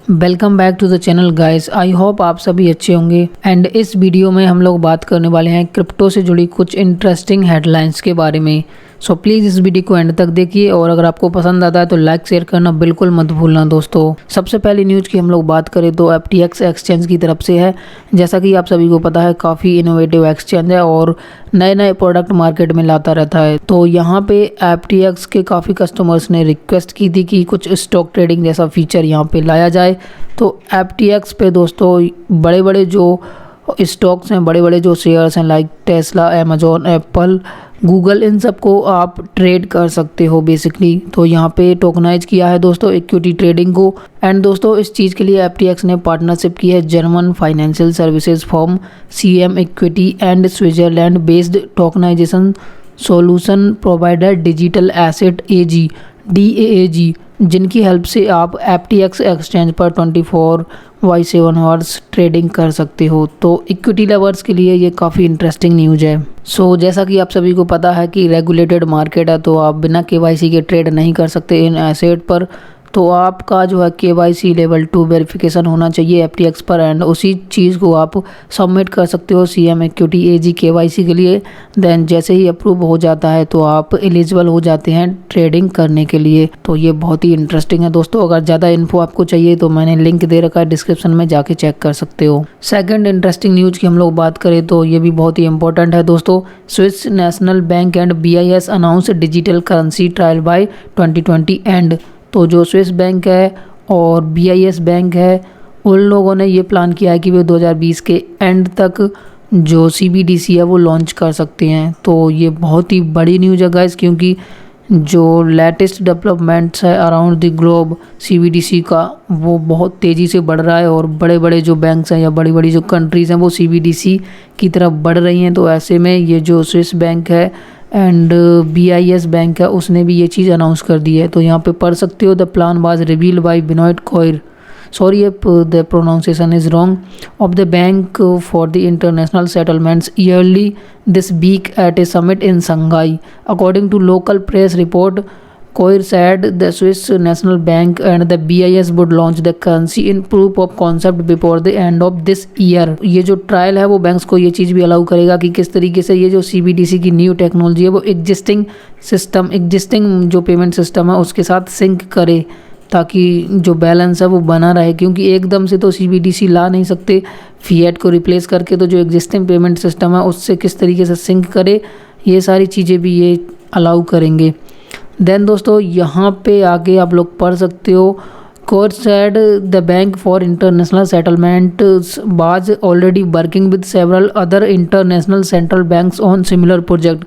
Welcome back to the channel guys. I hope आप सभी अच्छे होंगे एंड इस वीडियो में हम लोग बात करने वाले हैं क्रिप्टो से जुड़ी कुछ इंटरेस्टिंग हेडलाइंस के बारे में। सो प्लीज़ इस वीडियो को एंड तक देखिए और अगर आपको पसंद आता है तो लाइक शेयर करना बिल्कुल मत भूलना दोस्तों। सबसे पहली न्यूज़ की हम लोग बात करें तो FTX एक्सचेंज की तरफ से है। जैसा कि आप सभी को पता है काफ़ी इनोवेटिव एक्सचेंज है और नए नए प्रोडक्ट मार्केट में लाता रहता है। तो यहाँ पे FTX के काफ़ी कस्टमर्स ने रिक्वेस्ट की थी कि कुछ स्टॉक ट्रेडिंग जैसा फीचर यहाँ पे लाया जाए। तो FTX पे दोस्तों बड़े बड़े जो स्टॉक्स हैं, बड़े बड़े जो शेयर्स हैं like Tesla, Amazon, Apple, Google, इन सब को आप ट्रेड कर सकते हो बेसिकली। तो यहाँ पे टोकनाइज किया है दोस्तों इक्विटी ट्रेडिंग को। एंड दोस्तों इस चीज़ के लिए FTX ने पार्टनरशिप की है German financial services firm CM equity and Switzerland based tokenization solution provider digital asset AG DAAG, जिनकी हेल्प से आप FTX एक्सचेंज पर 24/7 आवर्स ट्रेडिंग कर सकते हो। तो इक्विटी लवर्स के लिए ये काफ़ी इंटरेस्टिंग न्यूज़ है। सो जैसा कि आप सभी को पता है कि रेगुलेटेड मार्केट है तो आप बिना KYC के ट्रेड नहीं कर सकते इन एसेट पर। तो आपका जो है KYC लेवल 2 वेरिफिकेशन होना चाहिए FTX पर एंड उसी चीज़ को आप सबमिट कर सकते हो CM इक्विटी AG KYC के लिए। देन जैसे ही अप्रूव हो जाता है तो आप एलिजिबल हो जाते हैं ट्रेडिंग करने के लिए। तो ये बहुत ही इंटरेस्टिंग है दोस्तों। अगर ज़्यादा इन्फो आपको चाहिए तो मैंने लिंक दे रखा है डिस्क्रिप्शन में, जाके चेक कर सकते हो। सेकंड इंटरेस्टिंग न्यूज़ की हम लोग बात करें तो ये भी बहुत ही इंपॉर्टेंट है दोस्तों। Swiss national bank and BIS announce digital currency trial by 2020 and. तो जो स्विस बैंक है और BIS बैंक है उन लोगों ने ये प्लान किया है कि वे 2020 के एंड तक जो CBDC है वो लॉन्च कर सकते हैं। तो ये बहुत ही बड़ी न्यूज़ है गाइस, क्योंकि जो लेटेस्ट डेवलपमेंट्स है अराउंड द ग्लोब CBDC का वो बहुत तेज़ी से बढ़ रहा है और बड़े बड़े जो बैंक्स हैं या बड़ी बड़ी जो कंट्रीज़ हैं वो CBDC की तरफ बढ़ रही हैं। तो ऐसे में ये जो स्विस बैंक है एंड BIS बैंक है उसने भी ये चीज़ अनाउंस कर दी है। तो यहाँ पे पढ़ सकते हो the plan was revealed by Binoy Koyer, sorry if the pronunciation is wrong, of the bank for the international settlements yearly this week at a summit in Shanghai. According to local press report, Koir said the Swiss National Bank and the BIS would launch the currency in proof of concept before the end of this year. ये जो trial है वो banks को ये चीज़ भी allow करेगा कि किस तरीके से ये जो CBDC की न्यू टेक्नोलॉजी है वो एग्जिस्टिंग जो पेमेंट सिस्टम है उसके साथ सिंक करे, ताकि जो बैलेंस है वो बना रहे। क्योंकि एकदम से तो CBDC ला नहीं सकते फिएट को रिप्लेस करके, तो जो एग्जिस्टिंग पेमेंट सिस्टम है उससे किस तरीके से सिंक करे, ये सारी चीज़ें भी ये अलाउ करेंगे। देन दोस्तों यहाँ पे आगे आप लोग पढ़ सकते हो core said the bank for international settlement was already working with several other international central banks on similar project.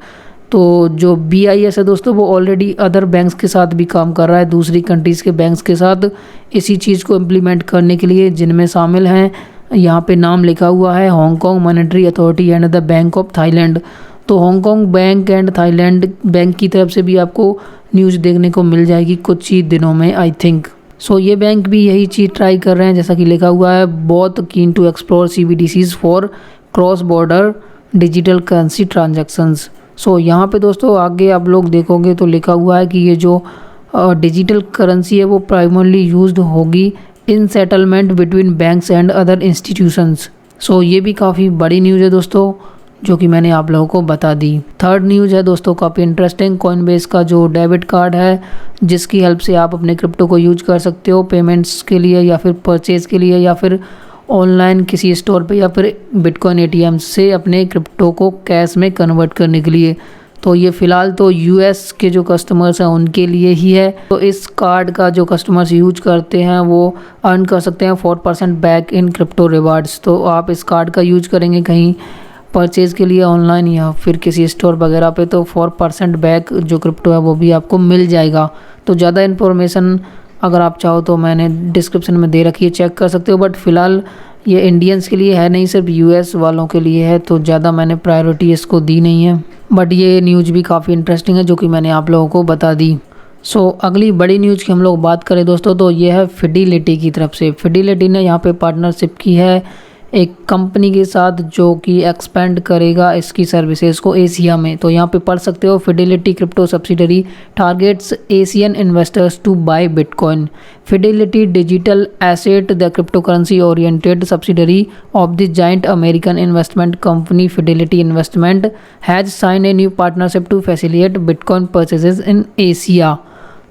तो जो BIS है दोस्तों वो ऑलरेडी अदर बैंक्स के साथ भी काम कर रहा है, दूसरी कंट्रीज़ के बैंक्स के साथ इसी चीज़ को इम्प्लीमेंट करने के लिए, जिनमें शामिल हैं यहाँ पे नाम लिखा हुआ है Hong Kong monetary authority and the bank of Thailand. तो Hong Kong bank and Thailand bank की तरफ से भी आपको न्यूज़ देखने को मिल जाएगी कुछ ही दिनों में आई थिंक। सो ये बैंक भी यही चीज़ ट्राई कर रहे हैं जैसा कि लिखा हुआ है, बहुत keen to explore CBDCs for cross border digital currency transactions. So यहाँ पे दोस्तों आगे आप लोग देखोगे तो लिखा हुआ है कि ये जो डिजिटल करेंसी है वो प्राइमरली यूज्ड होगी in settlement between banks and other institutions. So ये भी काफ़ी बड़ी न्यूज़ है दोस्तों जो कि मैंने आप लोगों को बता दी। थर्ड न्यूज़ है दोस्तों काफ़ी इंटरेस्टिंग, कॉइनबेस का जो डेबिट कार्ड है जिसकी हेल्प से आप अपने क्रिप्टो को यूज कर सकते हो पेमेंट्स के लिए या फिर परचेज़ के लिए या फिर ऑनलाइन किसी स्टोर पे या फिर बिटकॉइन ATM से अपने क्रिप्टो को कैश में कन्वर्ट करने के लिए। तो ये फ़िलहाल तो US के जो कस्टमर्स हैं उनके लिए ही है। तो इस कार्ड का जो कस्टमर्स यूज करते हैं वो अर्न कर सकते हैं 4% बैक इन क्रिप्टो रिवार्ड्स। तो आप इस कार्ड का यूज करेंगे कहीं परचेज़ के लिए ऑनलाइन या फिर किसी स्टोर वगैरह पे तो 4% बैक जो क्रिप्टो है वो भी आपको मिल जाएगा। तो ज़्यादा इन्फॉर्मेशन अगर आप चाहो तो मैंने डिस्क्रिप्शन में दे रखी है, चेक कर सकते हो। बट फ़िलहाल ये इंडियंस के लिए है नहीं, सिर्फ US वालों के लिए है, तो ज़्यादा मैंने प्रायोरिटी इसको दी नहीं है। बट ये न्यूज़ भी काफ़ी इंटरेस्टिंग है जो कि मैंने आप लोगों को बता दी। सो अगली बड़ी न्यूज़ की हम लोग बात करें दोस्तों तो ये है फिडिलिटी की तरफ से। फिडिलिटी ने यहाँ पे पार्टनरशिप की है एक कंपनी के साथ जो कि एक्सपेंड करेगा इसकी सर्विसेज को एशिया में। तो यहाँ पे पढ़ सकते हो, Fidelity crypto subsidiary targets Asian investors to buy bitcoin. Fidelity digital asset the crypto currency oriented subsidiary of the giant American investment company Fidelity investment has sign a new partnership to facilitate bitcoin purchases in Asia.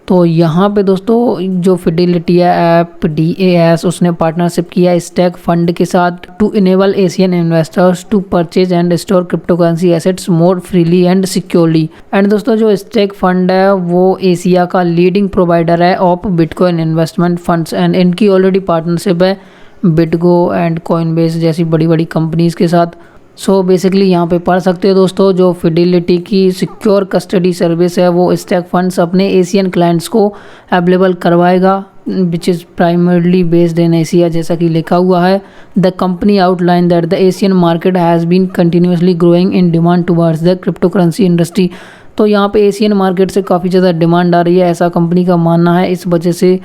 तो यहाँ पे दोस्तों जो Fidelity app DAS उसने partnership किया Stack fund के साथ to enable Asian investors to purchase and store crypto currency assets more freely and securely. And दोस्तों जो स्टैक फंड है वो एशिया का लीडिंग प्रोवाइडर है of bitcoin investment funds and इनकी ऑलरेडी पार्टनरशिप है बिटगो एंड कॉइनबेस जैसी बड़ी बड़ी कंपनीज़ के साथ। सो बेसिकली यहाँ पे पढ़ सकते हो दोस्तों, जो फिडेलिटी की सिक्योर कस्टडी सर्विस है वो स्टैक फंड्स अपने एशियन क्लाइंट्स को अवेलेबल करवाएगा which is primarily based in Asia, जैसा कि लिखा हुआ है। The company outline that the Asian market has been continuously growing in demand towards the crypto currency industry. तो यहाँ पे एशियन मार्केट से काफ़ी ज़्यादा डिमांड आ रही है, ऐसा कंपनी का मानना है। इस वजह से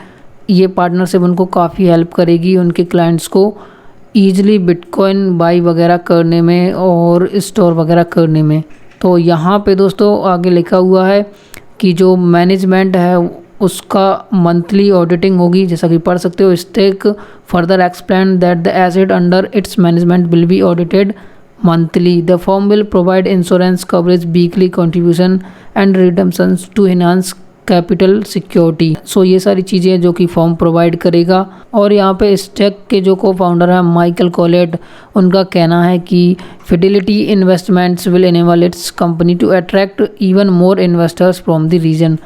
ये पार्टनरशिप उनको काफ़ी हेल्प करेगी उनके क्लाइंट्स को ईजिली बिटकॉइन बाई वगैरह करने में और स्टोर वगैरह करने में। तो यहाँ पे दोस्तों आगे लिखा हुआ है कि जो मैनेजमेंट है उसका मंथली ऑडिटिंग होगी, जैसा कि पढ़ सकते हो। Stack further explain that the asset under its management will be audited monthly. The firm will provide insurance coverage, weekly contribution and redemptions to enhance capital security. So ये सारी चीज़ें जो कि फॉर्म प्रोवाइड करेगा। और यहाँ पे स्टेक के जो को फाउंडर है माइकल कॉलेट, उनका कहना है कि Fidelity investments will enable its company to attract even more investors from the region.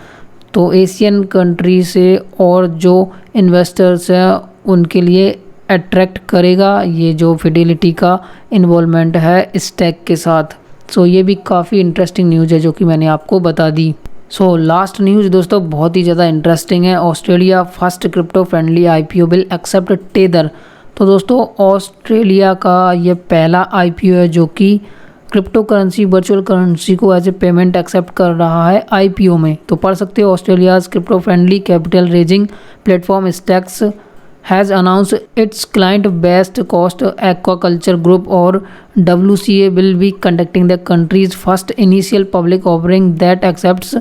तो एशियन कंट्री से और जो इन्वेस्टर्स हैं उनके लिए अट्रैक्ट करेगा ये जो फिडेलिटी का इन्वॉल्वमेंट है स्टेक के साथ। सो ये भी काफ़ी इंटरेस्टिंग न्यूज़ है जो कि मैंने आपको बता दी। सो लास्ट न्यूज़ दोस्तों बहुत ही ज़्यादा इंटरेस्टिंग है। Australia first crypto friendly IPO will accept tether. तो दोस्तों ऑस्ट्रेलिया का ये पहला IPO है जो कि क्रिप्टो करेंसी वर्चुअल करेंसी को एज ए पेमेंट एक्सेप्ट कर रहा है IPO में। तो पढ़ सकते हो, Australia's crypto friendly capital raising platform stacks has announced its client-based cost aquaculture group or WCA will be conducting the country's first initial public offering that accepts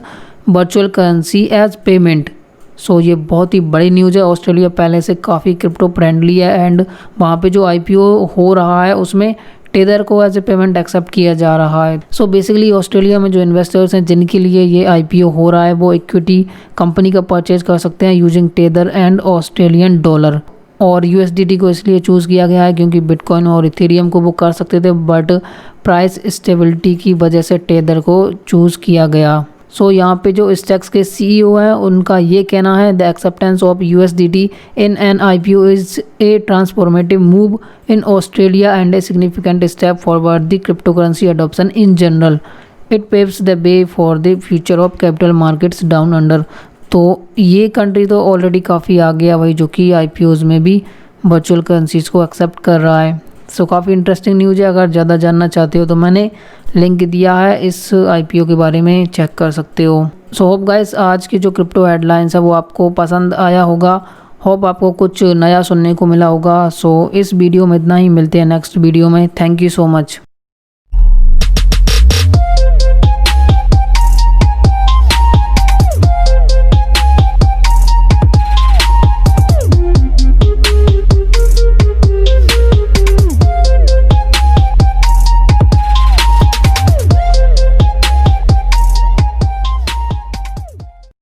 virtual currency as payment। सो ये बहुत ही बड़ी news है। Australia पहले से काफ़ी crypto friendly है and वहाँ पे जो IPO हो रहा है उसमें टेदर को एज ए पेमेंट एक्सेप्ट किया जा रहा है। सो बेसिकली ऑस्ट्रेलिया में जो इन्वेस्टर्स हैं जिनके लिए ये IPO हो रहा है वो इक्विटी कंपनी का परचेज कर सकते हैं using tether and Australian dollar. और USDT को इसलिए चूज़ किया गया है क्योंकि बिटकॉइन और इथेरियम को वो कर सकते थे, बट प्राइस स्टेबिलिटी की वजह से टेदर को चूज़ किया गया। सो यहाँ पे जो स्टैक्स के CEO हैं उनका ये कहना है the acceptance of USDT in an IPO is a transformative move in Australia and a significant step forward the crypto currency adoption in general. It paves the way for the future of capital markets down under. तो ये country तो already काफ़ी आ गया भाई जो कि IPOs में भी वर्चुअल करेंसीज को एक्सेप्ट कर रहा है। सो काफ़ी इंटरेस्टिंग न्यूज़ है। अगर ज़्यादा जानना चाहते हो तो मैंने लिंक दिया है इस IPO के बारे में, चेक कर सकते हो। सो होप गाइस आज की जो क्रिप्टो हेडलाइंस है वो आपको पसंद आया होगा। होप आपको कुछ नया सुनने को मिला होगा। सो इस वीडियो में इतना ही, मिलते हैं नेक्स्ट वीडियो में। Thank you so much.